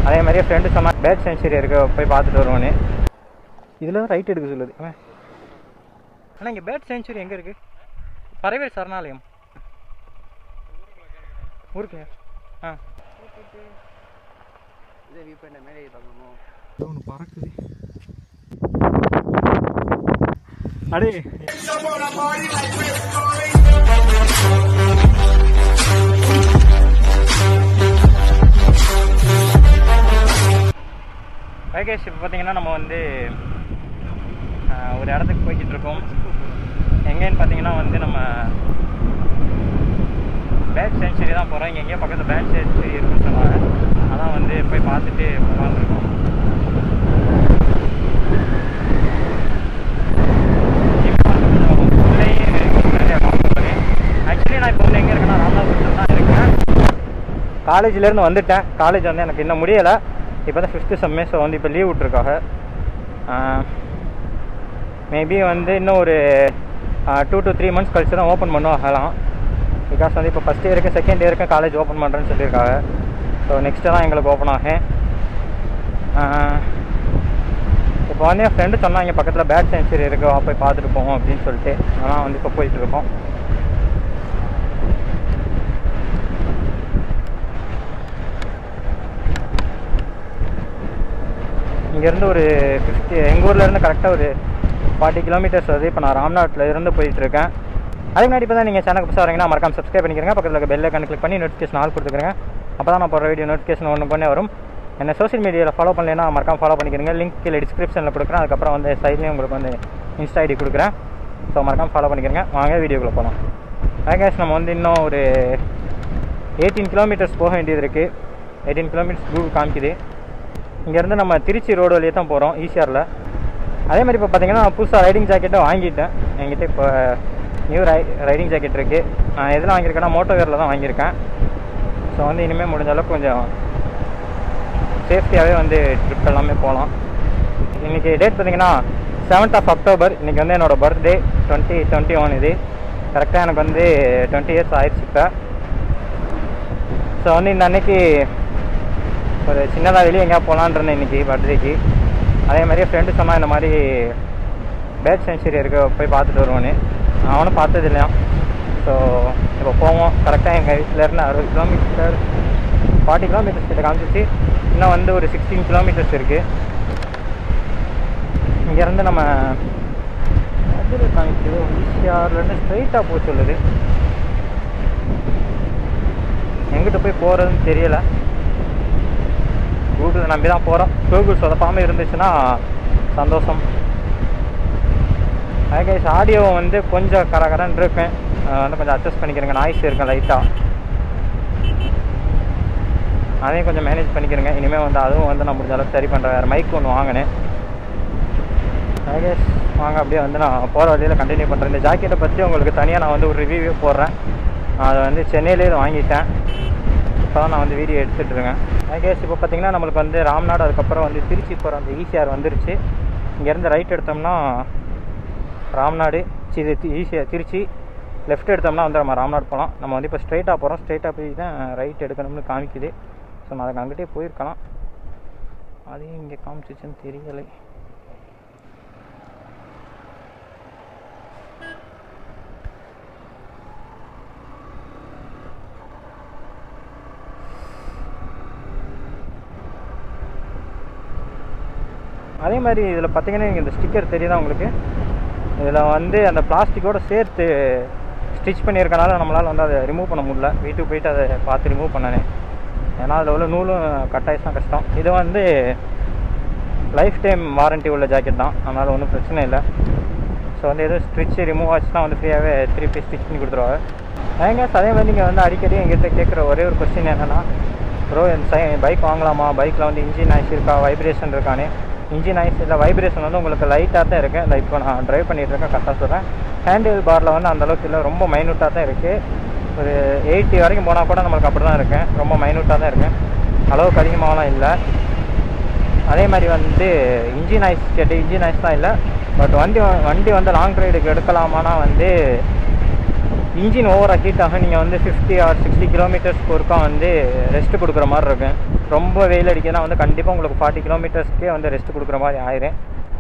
அதே மாதிரியே ஃப்ரெண்டு சொன்னால் பேர்ட் சென்ச்சுரி இருக்குது போய் பார்த்துட்டு வருவோன்னு. இதில் தான் ரைட் எடுக்க சொல்லுது. ஆனால் இங்கே பேர்ட் சென்ச்சுரி எங்கே இருக்குது? பறவை சரணாலயம் ஊருக்கு. இதே வியூ பாயிண்ட் மேலே பார்க்கணுமோ? ஒன்று பறக்குது. அடே வைகேஷ் இப்போ பார்த்தீங்கன்னா நம்ம வந்து ஒரு இடத்துக்கு போய்கிட்டு இருக்கோம். எங்கேன்னு பார்த்தீங்கன்னா வந்து நம்ம பேர்ட் சென்ச்சுரி தான் போகிறோம். இங்கே எங்கேயோ பக்கத்தில் பேர்ட் சென்ச்சுரி இருக்குன்னு சொன்னாங்க. அதான் வந்து போய் பார்த்துட்டு போகலான்னு இருக்கோம். ஆக்சுவலி நான் இப்போ வந்து எங்கே இருக்கேன்னா ராமநாதபுரத்தில் தான் இருக்கேன். காலேஜிலேருந்து வந்துட்டேன். காலேஜ் வந்து எனக்கு இன்னும் முடியலை. இப்போ தான் 5th செம்மே. ஸோ வந்து இப்போ லீவ் விட்ருக்காங்க. மேபி வந்து இன்னும் ஒரு 2 to 3 months கழிச்சு தான் ஓப்பன் பண்ணுவாங்கலாம். பிகாஸ் வந்து இப்போ ஃபஸ்ட் இயருக்கு செகண்ட் இயருக்கு காலேஜ் ஓப்பன் பண்ணுறேன்னு சொல்லியிருக்காங்க. ஸோ நெக்ஸ்ட்டு தான் எங்களுக்கு ஓப்பன் ஆகும். இப்போ வந்து என் ஃப்ரெண்டு சொன்னாங்க பக்கத்தில் பேர்ட் சென்ச்சுரி இருக்குது, போய் பார்த்துட்டு போவோம் அப்படின்னு சொல்லிட்டு. ஆனால் வந்து இப்போ போயிட்டுருக்கோம். இங்கேருந்து ஒரு 50 எங்கள் ஊர்லேருந்து கரெக்டாக ஒரு 40 kilometers வருது. இப்போ நான் ராம்நாட்டில் இருந்து போயிட்டுருக்கேன். அதுக்கு முன்னாடி இப்போ தான் நீங்கள் சேனலுக்கு புதுசாக வரீங்கன்னா மறக்காம சப்ஸ்கிரைப் பண்ணிக்கிறேங்க. பக்கத்தில் இருக்க பெல் ஐக்கான் கிளிக் பண்ணி நோட்டிஃபிகேஷன் ஆல் கொடுத்துக்கிறேங்க. அப்போ தான் நான் போகிற வீடியோ நோட்டிஃபிகேஷன் ஒன்று வரும். என்ன சோஷியல் மீடியாவில் ஃபாலோ பண்ணலைன்னா மறக்காம ஃபாலோ பண்ணிக்கிறீங்க. லிங்க் கீழே டிஸ்கிரிப்ஷனில் கொடுக்குறேன். அதுக்கப்புறம் வந்து சைட்லேயும் உங்களுக்கு வந்து இன்ஸ்டா ஐடி கொடுக்குறேன். ஸோ மறக்காம ஃபாலோ பண்ணிக்கிறேங்க. வாங்க வீடியோக்குள்ளே போகலாம். கேஷ் நம்ம வந்து இன்னும் ஒரு 18 kilometers போக வேண்டியது இருக்குது. 18 kilometers கூகுள் காமிக்குது. இங்கேருந்து நம்ம திருச்சி ரோடு வழியே தான் போகிறோம் ஈசிஆரில். அதே மாதிரி இப்போ பார்த்தீங்கன்னா நான் புதுசாக ரைடிங் ஜாக்கெட்டும் வாங்கிட்டேன். என்கிட்ட இப்போ நியூ ரைடிங் ஜாக்கெட் இருக்குது. நான் எதில் வாங்கியிருக்கேன்னா மோட்டோவேரில் தான் வாங்கியிருக்கேன். ஸோ வந்து இனிமேல் முடிஞ்ச அளவுக்கு கொஞ்சம் சேஃப்டியாகவே வந்து ட்ரிப் எல்லாமே போகலாம். இன்றைக்கி டேட் பார்த்திங்கன்னா 7th October. இன்றைக்கி வந்து என்னோடய பர்த்டே 2021. இது கரெக்டாக எனக்கு வந்து 20 years ஆயிடுச்சு இப்போ. ஸோ வந்து இந்த அன்னைக்கு ஒரு சின்னதாக வெளியே எங்கேயா போகலான்றேன் இன்றைக்கி பர்த்டேக்கு. அதே மாதிரியே ஃப்ரெண்டு சொன்னால் இந்த மாதிரி பேர்ட் சென்ச்சுரி இருக்குது போய் பார்த்துட்டு வருவோன்னு. அவனும் பார்த்தது இல்லையா. ஸோ இப்போ போவோம். கரெக்டாக எங்கள் வீட்டிலேருந்து 60 kilometers 40 kilometers கிட்ட காமிச்சிச்சு. இன்னும் வந்து ஒரு 16 kilometers இருக்குது. இங்கேருந்து நம்ம மதுரை காமிக்குது. ஈசிஆர்லேருந்து ஸ்ட்ரைட்டாக போக சொல்லுது. எங்கிட்ட போய் போகிறதுன்னு தெரியலை. கூகுளை நம்பி தான் போகிறோம். கூகுள் சொதப்பாமல் இருந்துச்சுன்னா சந்தோஷம். கைஸ் ஆடியோ வந்து கொஞ்சம் கரகரன்னு இருக்கேன். வந்து கொஞ்சம் அட்ஜஸ்ட் பண்ணிக்கிறேங்க. நாய்ஸ் இருக்கேன் லைட்டாக. அதையும் கொஞ்சம் மேனேஜ் பண்ணிக்கிறேங்க. இனிமேல் வந்து அதுவும் வந்து நான் முடிஞ்ச அளவுக்கு சரி பண்ணுறேன். வேறு மைக் ஒன்று வாங்கினேன். கைஸ் வாங்க அப்படியே வந்து நான் போகிற வழியில் கண்டினியூ பண்ணுறேன். இந்த ஜாக்கெட்டை பற்றி உங்களுக்கு தனியாக நான் வந்து ஒரு ரிவ்யூவே போடுறேன். அதை வந்து சென்னையிலே வாங்கிட்டேன். இப்போ தான் நான் வந்து வீடியோ எடுத்துகிட்ருக்கேன். கைஸ் இப்போ பார்த்திங்கன்னா நம்மளுக்கு வந்து ராம்நாடு, அதுக்கப்புறம் வந்து திருச்சி போகிற அந்த ஈசிஆர் வந்துருச்சு. இங்கேருந்து ரைட் எடுத்தோம்னா ராம்நாடு, இது ஈஸியாக திருச்சி. லெஃப்ட் எடுத்தோம்னா வந்து நம்ம ராம்நாடு போகலாம். நம்ம வந்து இப்போ ஸ்ட்ரைட்டாக போகிறோம். ஸ்ட்ரைட்டாக போய் தான் ரைட் எடுக்கணும்னு காமிக்குது. ஸோ நான் அதுக்கு அங்கிட்டே போயிருக்கலாம். அதையும் இங்கே காமிச்சிச்சுன்னு தெரியலை. அதே மாதிரி இதில் பார்த்திங்கன்னா இந்த ஸ்டிக்கர் தெரியுதா உங்களுக்கு? இதில் வந்து அந்த பிளாஸ்டிக்கோடு சேர்த்து ஸ்டிச் பண்ணியிருக்கனால நம்மளால் வந்து அதை ரிமூவ் பண்ண முடியல. வீட்டுக்கு போயிட்டு அதை பார்த்து ரிமூவ் பண்ணனே. ஏன்னா அதில் உள்ள நூலும் கட்டாயிச்சுனா கஷ்டம். இது வந்து லைஃப் டைம் வாரண்ட்டி உள்ள ஜாக்கெட் தான். அதனால் ஒன்றும் பிரச்சனை இல்லை. ஸோ வந்து எதுவும் ஸ்டிச் ரிமூவ் ஆச்சுன்னா வந்து ஃப்ரீயாகவே திருப்பி ஸ்டிச் பண்ணி கொடுத்துருவாங்க. அதே மாதிரி நீங்கள் வந்து அடிக்கடி எங்கிட்ட கேட்குற ஒரே ஒரு கொஸ்டின் என்னென்னா, ப்ரோ இந்த பைக் வாங்கலாமா, பைக்கில் வந்து இன்ஜின் நாய்ஸ் இருக்கா, வைப்ரேஷன் இருக்கானே. இன்ஜின் நாய்ஸ் இல்லை, வைப்ரேஷன் வந்து உங்களுக்கு லைட்டாக தான் இருக்குது. இந்த இப்போ நான் ட்ரைவ் பண்ணிகிட்ருக்கேன், கரெக்டாக சொல்கிறேன். ஹேண்டில் பாரில் வந்து அந்தளவுக்கு இல்லை, ரொம்ப மைனூட்டாக தான் இருக்குது. ஒரு 80 வரைக்கும் போனால் கூட நம்மளுக்கு அப்படி தான் இருக்கேன். ரொம்ப மைனூட்டாக தான் இருக்கேன், அளவுக்கு அதிகமாகலாம் இல்லை. அதே மாதிரி வந்து இன்ஜின் நாய்ஸ் கேட்டு இன்ஜின் நாய்ஸ் தான் இல்லை. பட் வண்டி வந்து லாங் ரைடுக்கு எடுக்கலாமானா வந்து இன்ஜின் ஓவராக ஹீட் ஆக நீங்கள் வந்து 50 or 60 கிலோமீட்டர்ஸ்க்கு ஒருக்கா வந்து ரெஸ்ட்டு கொடுக்குற மாதிரி இருக்கும். ரொம்ப வெயில் அடிக்குதுன்னா வந்து கண்டிப்பாக உங்களுக்கு 40 கிலோமீட்டர்ஸ்க்கே வந்து ரெஸ்ட்டு கொடுக்குற மாதிரி ஆயிரும்.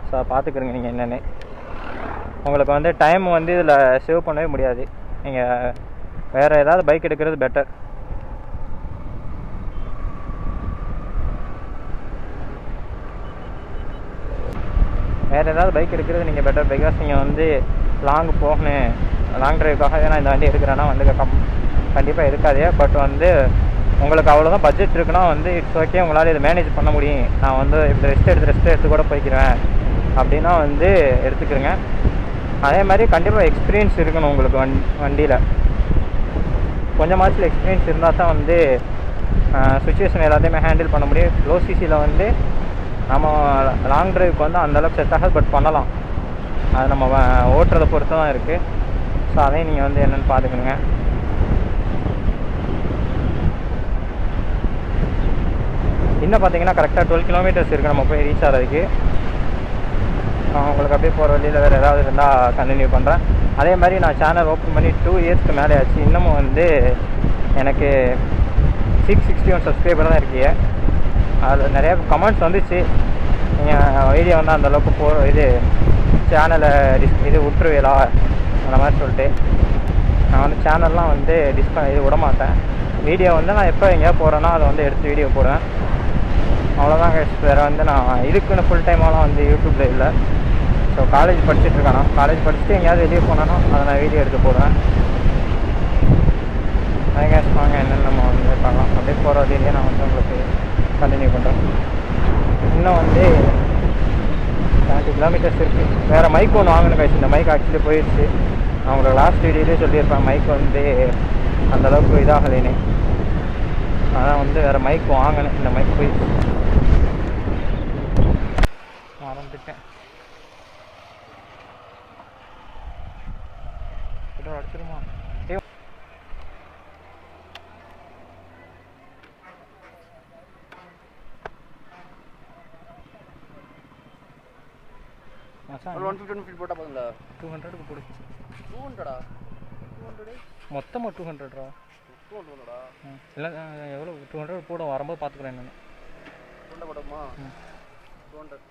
ஸோ பார்த்துக்குறீங்க நீங்கள் என்னென்னு. உங்களுக்கு வந்து டைம் வந்து இதில் சேவ் பண்ணவே முடியாது. நீங்கள் வேறு ஏதாவது பைக் எடுக்கிறது பெட்டர். வேறு ஏதாவது பைக் எடுக்கிறது நீங்கள் பெட்டர். பிகாஸ் நீங்கள் வந்து லாங் போகணும், லாங் ட்ரைவுக்காக நான் இந்த வண்டி எடுக்கிறேன்னா வந்து கண்டிப்பாக இருக்காதே. பட் வந்து உங்களுக்கு அவ்வளோதான் பட்ஜெட் இருக்குன்னா வந்து இட்ஸ் ஓகே, உங்களால் இதை மேனேஜ் பண்ண முடியும். நான் வந்து இப்படி ரெஸ்ட் எடுத்து கூட போய்க்கிறேன் அப்படின்னா வந்து எடுத்துக்கிறேங்க. அதே மாதிரி கண்டிப்பாக எக்ஸ்பீரியன்ஸ் இருக்கணும் உங்களுக்கு வண்டியில். கொஞ்சமாச்சும் எக்ஸ்பீரியன்ஸ் இருந்தால் தான் வந்து சுச்சுவேஷன் எல்லாத்தையுமே ஹேண்டில் பண்ண முடியும். லோ சிசியில் வந்து நம்ம லாங் ட்ரைவுக்கு வந்து அந்தளவுக்கு செட் ஆகாது, பட் பண்ணலாம். அது நம்ம ஓட்டுறதை பொறுத்து தான் இருக்குது. ஸோ அதையும் நீங்கள் வந்து என்னென்னு பார்த்துக்கணுங்க. இன்னும் பார்த்தீங்கன்னா கரெக்டாக 12 கிலோமீட்டர்ஸ் இருக்குது நம்ம போய் ரீச் ஆகிறதுக்கு. உங்களுக்கு அப்படியே போகிற வழியில் வேறு ஏதாவது இருந்தால் கண்டினியூ பண்ணுறேன். அதே மாதிரி நான் சேனல் ஓப்பன் பண்ணி 2 இயர்ஸ்க்கு மேலே ஆச்சு. இன்னமும் வந்து எனக்கு 661 சப்ஸ்கிரைபர் தான் இருக்கீங்க. அதில் நிறையா கமெண்ட்ஸ் வந்துச்சு, நீங்கள் வீடியோ வந்து அந்தளவுக்கு இது சேனலை இது விட்டுருவீங்களா அந்த மாதிரி சொல்லிட்டு. நான் வந்து சேனல்லாம் வந்து இது விட மாட்டேன். வீடியோ வந்து நான் எப்போ எங்கேயாவது போகிறேன்னா அதை வந்து எடுத்து வீடியோ போடுவேன். அவ்வளோதான் கைஸ். வேறு வந்து நான் இதுக்குன்னு ஃபுல் டைமாலாம் வந்து யூடியூப்பில் இல்லை. ஸோ காலேஜ் படிச்சுட்ருக்கேன். நான் காலேஜ் படிச்சுட்டு எங்கேயாவது வெளியே போனேன்னா அதை நான் வீடியோ எடுத்து போடுவேன். அதே கேஸ் வாங்க என்னென்னு நம்ம வந்து பார்க்கலாம். அப்படியே போகிற வழியிலேயே நான் வந்து உங்களுக்கு கண்டினியூ பண்ணுறேன். இன்னும் வந்து 70 கிலோமீட்டர்ஸ் இருக்குது. வேறு மைக் ஒன்று வாங்கணும் கைஸ். இந்த மைக் ஆக்சுவலி போயிடுச்சு. நான் உங்களுக்கு லாஸ்ட் வீடியோலேயே சொல்லியிருப்பேன் மைக் வந்து அந்தளவுக்கு இதாகலைன்னு. அதான் வந்து வேறு மைக் வாங்கணும். இந்த மைக் போயிடுச்சு, மறந்துட்டேன். அடிச்சிருமா? ஒரு 150 போட்டால் போதும்ல. 200க்கு போடு. 200 200 மொத்தமாக 200 200 இல்லை எவ்வளோ 200 போட வரும்போது பார்த்துக்குறேன் என்னென்னு. 200 போட்டோமா? 200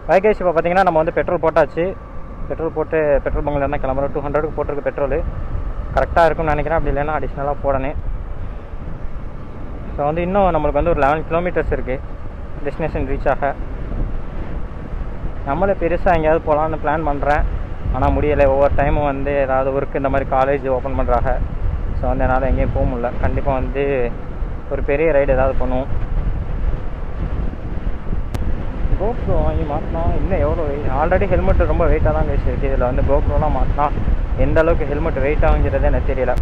வைகேஷ். இப்போ பார்த்தீங்கன்னா நம்ம வந்து பெட்ரோல் போட்டாச்சு. பெட்ரோல் போட்டு பெட்ரோல் பங்கில் இருந்தால் கிளம்புறோம். 200க்கு போட்டிருக்கு பெட்ரோலு. கரெக்டாக இருக்கும்னு நினைக்கிறேன். அப்படி இல்லைன்னா அடிஷ்னலாக போடணும். ஸோ வந்து இன்னும் நம்மளுக்கு வந்து ஒரு 11 கிலோமீட்டர்ஸ் இருக்குது டெஸ்டினேஷன் ரீச் ஆக. நம்மளே பெருசாக எங்கேயாவது போகலான்னு பிளான் பண்ணுறேன். ஆனால் முடியலை. ஒவ்வொரு டைமும் வந்து ஏதாவது ஒர்க்கு இந்த மாதிரி காலேஜ் ஓப்பன் பண்ணுறாங்க. ஸோ வந்து என்னால் எங்கேயும் போக முடியல. கண்டிப்பாக வந்து ஒரு பெரிய ரைடு ஏதாவது பண்ணுவோம். கோப்ரோ வாங்கி மாற்றினா இன்னும் எவ்வளோ வெயிட். ஆல்ரெடி ஹெல்மெட் ரொம்ப வெயிட்டாக தான் கேஸ் இருக்குது. இதில் வந்து கோப்ரோலாம் மாற்றினா எந்த அளவுக்கு ஹெல்மெட் வெயிட் ஆகுங்கிறதே எனக்கு தெரியல.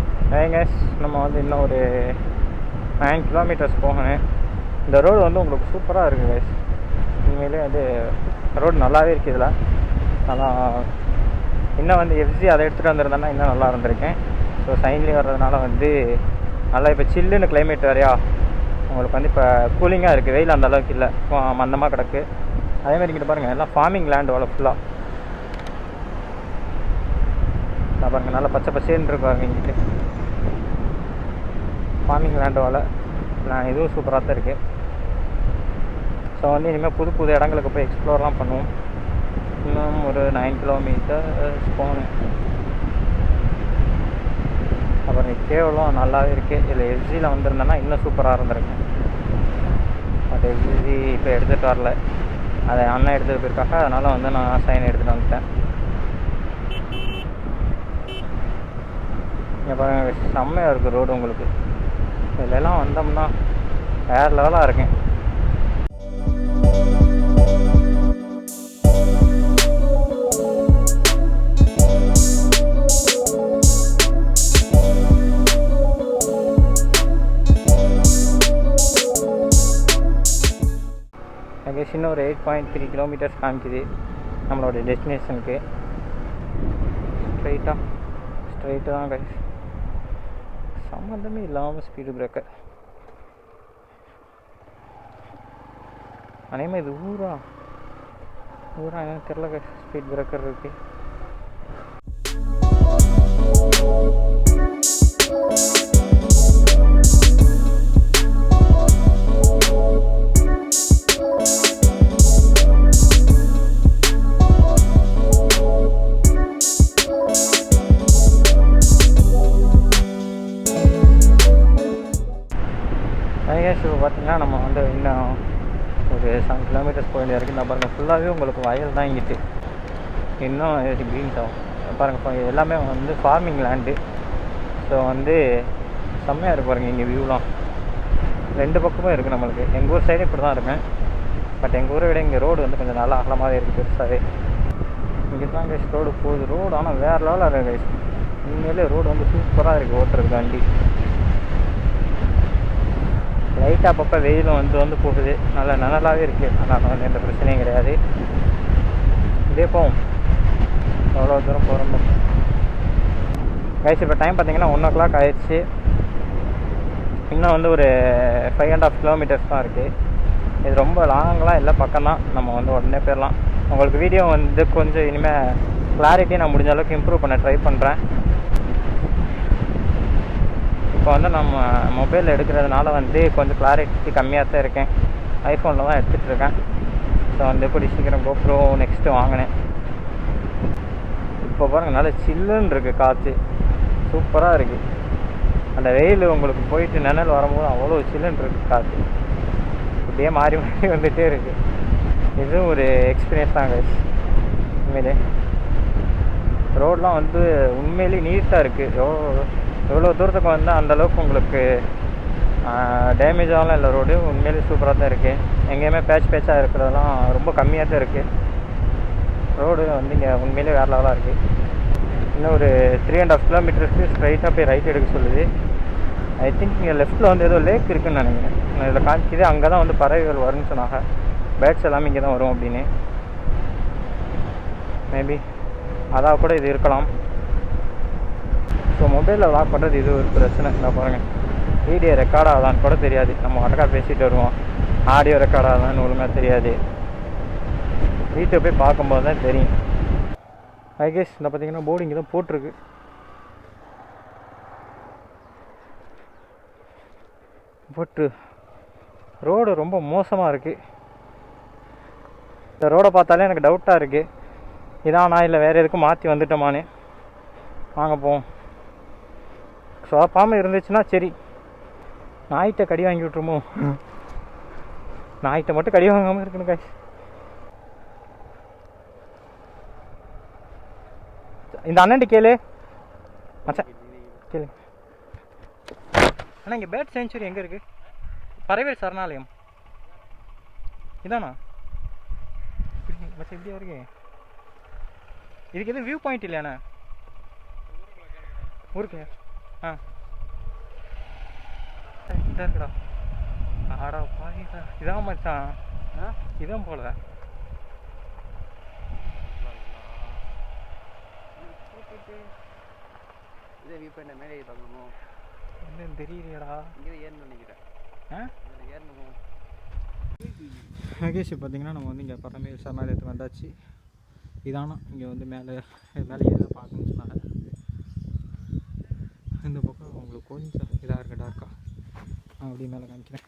கேஸ் நம்ம வந்து இன்னும் ஒரு 9 கிலோமீட்டர்ஸ் போகணும். இந்த ரோடு வந்து உங்களுக்கு சூப்பராக இருக்குது கேஸ். உண்மையிலே வந்து ரோடு நல்லாவே இருக்குது. இதில் அதான் இன்னும் வந்து எஃப்சி அதை எடுத்துகிட்டு வந்திருந்தேன்னா இன்னும் நல்லா இருந்திருக்கேன். ஸோ சைன்லேயே வர்றதுனால வந்து நல்லா இப்போ சில்லுன்னு கிளைமேட் வேறையா உங்களுக்கு வந்து இப்போ கூலிங்காக இருக்குது. வெயில் அந்த அளவுக்கு இல்லை, மந்தமாக கிடக்கு. அதேமாதிரி இங்கிட்ட பாருங்கள் எல்லாம் ஃபார்மிங் லேண்ட் வாழை ஃபுல்லாக பாருங்கள். நல்லா பச்சை பசேன்னு இருக்காங்க இங்கிட்டு ஃபார்மிங் லேண்ட் வாழை. நான் இதுவும் சூப்பராக தான் இருக்குது. ஸோ வந்து இனிமேல் புது புது இடங்களுக்கு போய் எக்ஸ்ப்ளோர்லாம் பண்ணுவோம். இன்னும் ஒரு 9 கிலோமீட்டர்ஸ் போகணும். அப்புறம் கேவலம் நல்லாவே இருக்குது. இதில் எஃப்சியில் வந்திருந்தேன்னா இன்னும் சூப்பராக இருந்திருக்கேன். பட் எஃப்சி இப்போ எடுத்துகிட்டு வரல. அதை அண்ணன் எடுத்துகிட்டு போயிருக்காங்க. அதனால் வந்து நான் சைன் எடுத்துகிட்டு வந்துட்டேன். இங்கே பாருங்கள் செம்மையாக இருக்குது ரோடு உங்களுக்கு. இதிலெல்லாம் வந்தோம்னா வேறு லெவலாக இருக்கேன். இன்னும் ஒரு 8.3 கிலோமீட்டர்ஸ் காமிக்குது நம்மளோட டெஸ்டினேஷனுக்கு. ஸ்ட்ரைட்டு தான் கைஸ், சம்மந்தமே இல்லாமல் ஸ்பீடு பிரேக்கர். அதேமாதிரி இது ஊரா எனக்கு தெரில கைஸ், ஸ்பீட் பிரேக்கர் இருக்கு. இப்போ பார்த்தீங்கன்னா நம்ம வந்து இன்னும் ஒரு 7 கிலோமீட்டர்ஸ் போக வேண்டிய இருக்குது. நான் பாருங்கள் ஃபுல்லாகவே உங்களுக்கு வயல் தான் இங்கிட்டு, இன்னும் இது க்ரீன்ஸ் ஆகும் பாருங்கள். எல்லாமே வந்து ஃபார்மிங் லேண்டு. ஸோ வந்து செம்மையாக இருக்குது பாருங்கள், இங்கே வியூலாம் 2 பக்கமும் இருக்குது நம்மளுக்கு. எங்கள் ஊர் சைடு இப்படி தான் இருக்கேன், பட் எங்கள் ஊரை விட இங்கே ரோடு வந்து கொஞ்சம் நல்லா அகலமாகவே இருக்குது, பெருசாகவே. இங்கே தான் கைஸ் ரோடு போகுது. ரோடு ஆனால் வேறு லெவலில் இருக்குது கைஸ், உண்மையிலே ரோடு வந்து சூப்பராக இருக்குது ஓட்டுறதுக்கு வண்டி. லைட்டாக அப்பப்போ வெயிலும் வந்து போகுது, நல்லா நனலாகவே இருக்குது. அதனால் வந்து எந்த பிரச்சனையும் கிடையாது. இதே போவோம், எவ்வளோ தூரம் போகிறோம் கைஸ். இப்போ டைம் பார்த்தீங்கன்னா 1 o'clock ஆயிடுச்சு. இன்னும் வந்து ஒரு 5.5 கிலோமீட்டர்ஸ் தான் இருக்குது. இது ரொம்ப லாங்கெலாம் இல்லை, பக்கம்தான். நம்ம வந்து உடனே போயிடலாம். உங்களுக்கு வீடியோ வந்து கொஞ்சம் இனிமேல் கிளாரிட்டி நான் முடிஞ்ச அளவுக்கு இம்ப்ரூவ் பண்ண ட்ரை பண்ணுறேன். இப்போ வந்து நம்ம மொபைலில் எடுக்கிறதுனால வந்து கொஞ்சம் கிளாரிட்டி கம்மியாக தான் இருக்கேன். ஐஃபோனில் தான் எடுத்துகிட்ருக்கேன். ஸோ வந்து எப்படி சீக்கிரம் GoPro நெக்ஸ்ட்டு வாங்கினேன். இப்போ பாருங்கள் நல்லா சில்லுன்னு இருக்குது, காற்று சூப்பராக இருக்குது. அந்த வெயில் உங்களுக்கு போயிட்டு நிழல் வரும்போது அவ்வளோ சில்லுன்னு இருக்குது காற்று. இப்படியே மாறி மாறி வந்துகிட்டே இருக்குது. இதுவும் ஒரு எக்ஸ்பீரியன்ஸ் தான் கைஸ். உண்மையிலே ரோடெலாம் வந்து உண்மையிலே நீட்டாக இருக்குது. எவ்வளோ தூரத்துக்கு வந்து அந்தளவுக்கு உங்களுக்கு டேமேஜ் ஆகலாம் இல்லை. ரோடு உண்மையிலே சூப்பராக தான் இருக்குது. எங்கேயுமே பேட்சாக இருக்கிறதெல்லாம் ரொம்ப கம்மியாக தான் இருக்குது. ரோடு வந்து இங்கே உண்மையிலே வேறு லெவலாக இருக்குது. இன்னும் ஒரு 3.5 கிலோமீட்டர்ஸ்க்கு ஸ்ட்ரைட்டாக போய் ரைட் எடுக்க சொல்லுது. ஐ திங்க் இங்கே லெஃப்ட்டில் வந்து ஏதோ லேக் இருக்குதுன்னு நினைக்கிறேன். நான் இதில் காமிக்கிது, அங்கே தான் வந்து பறவைகள் வரும்னு சொன்னாங்க. பேர்ட்ஸ் எல்லாமே இங்கே தான் வரும் அப்படின்னு. மேபி அதாக கூட இது இருக்கலாம். ஸோ மொபைலில் வ்ளாக் பண்ணுறது இது ஒரு பிரச்சனை. நான் பாருங்கள், வீடியோ ரெக்கார்ட் ஆகலான்னு கூட தெரியாது. நம்ம வடக்கா பேசிகிட்டு வருவோம், ஆடியோ ரெக்கார்ட் ஆகலான்னு ஒழுங்காக தெரியாது. வீட்டை போய் பார்க்கும்போது தான் தெரியும். ஐ கெஸ் இந்த பார்த்தீங்கன்னா போர்டு இங்கே தான் போட்டிருக்கு. பட்டு ரோடு ரொம்ப மோசமாக இருக்குது. இந்த ரோடை பார்த்தாலே எனக்கு டவுட்டாக இருக்குது, இதானா இல்லை வேறு எதுக்கும் மாற்றி வந்துட்டோமான்னு. வாங்க போவோம். சோப்பாமல் இருந்துச்சுன்னா சரி. நாய்கிட்ட கடி வாங்கி விட்ருமோ? நாய்கிட்ட மட்டும் கடி வாங்காமல் இருக்கணும் காய்ச்சி. இந்த அண்ணன்ட்டு கேளு மச்சான், கேளு. அண்ணா இங்கே பேர்ட் செஞ்சுரி எங்கே இருக்குது? பறவைகள் சரணாலயம் இதானா? மச்சா இப்படியா இருக்கு? இதுக்கு எதுவும் வியூ பாயிண்ட் இல்லையாண்ணா ஊருக்கு? ஆ இதாக இருக்குடா. ஆடா பாய்டா, இதான் மச்சான், இதான் போல. இதே வியூ பாயிண்ட் மேலே பார்க்கணும். என்னன்னு தெரியலையடா. இங்கே ஏறணும்னு நினைக்கிறேன். ஏறணுமோ? மகேஷ் பார்த்தீங்கன்னா நம்ம வந்து இங்கே பறவைகள் சரணாலயத்துக்கு வந்தாச்சு. இதானா இங்கே வந்து மேலே ஏறி தான் பார்க்கணும்னு சொன்னாங்க. இந்த பக்கம் உங்களுக்கு கொஞ்சம் இதாக இருக்குது, டார்க்கா. அப்படி மேலே காமிக்கிறேன்.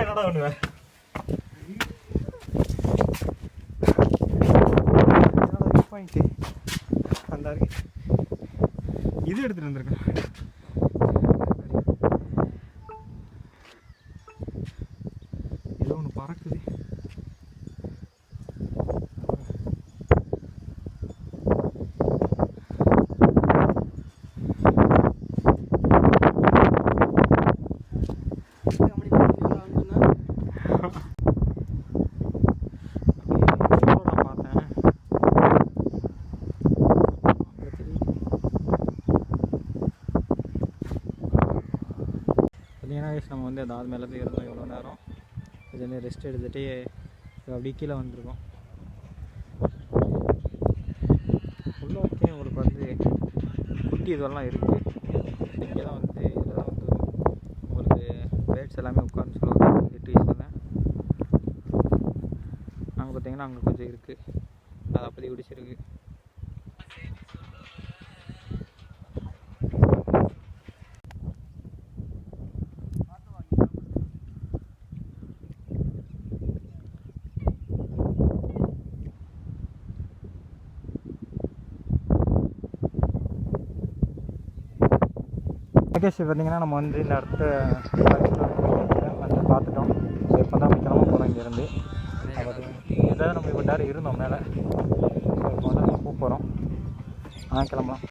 என்னடா பண்ணுவேன் பாயிண்ட் அந்த இது எடுத்துகிட்டு வந்திருக்கேன். ஏதோ ஒன்று பறக்குது. நம்ம வந்து அந்த மேலே போய் இருந்தோம் எவ்வளோ நேரம். இதுலேருந்து ரெஸ்ட் எடுத்துகிட்டு அப்படி கீழே வந்துருக்கோம். உள்ள ஓகே உங்களுக்கு வந்து குட்டி இதெல்லாம் இருக்குது. இங்கே தான் வந்து இதில் தான் வந்து உங்களுக்கு பேர்ட்ஸ் எல்லாமே உட்கார்ந்து சொல்லுவாங்க இந்த ட்ரீஸில் தான். அங்கே பார்த்தீங்கன்னா அங்கே கொஞ்சம் இருக்குது, அதை அப்போதைக்கு பிடிச்சிருக்கு. ஓகே பார்த்தீங்கன்னா நம்ம வந்து இந்த இடத்த வந்து பார்த்துட்டோம். ஸோ இப்போ தான் கிளம்ப போகிறோம் இங்கேருந்து. இதில் நம்ம இப்போ நேரம் இருந்தோம் மேலே. ஸோ இப்போ வந்து நம்ம போகிறோம். கிளம்பலாம்.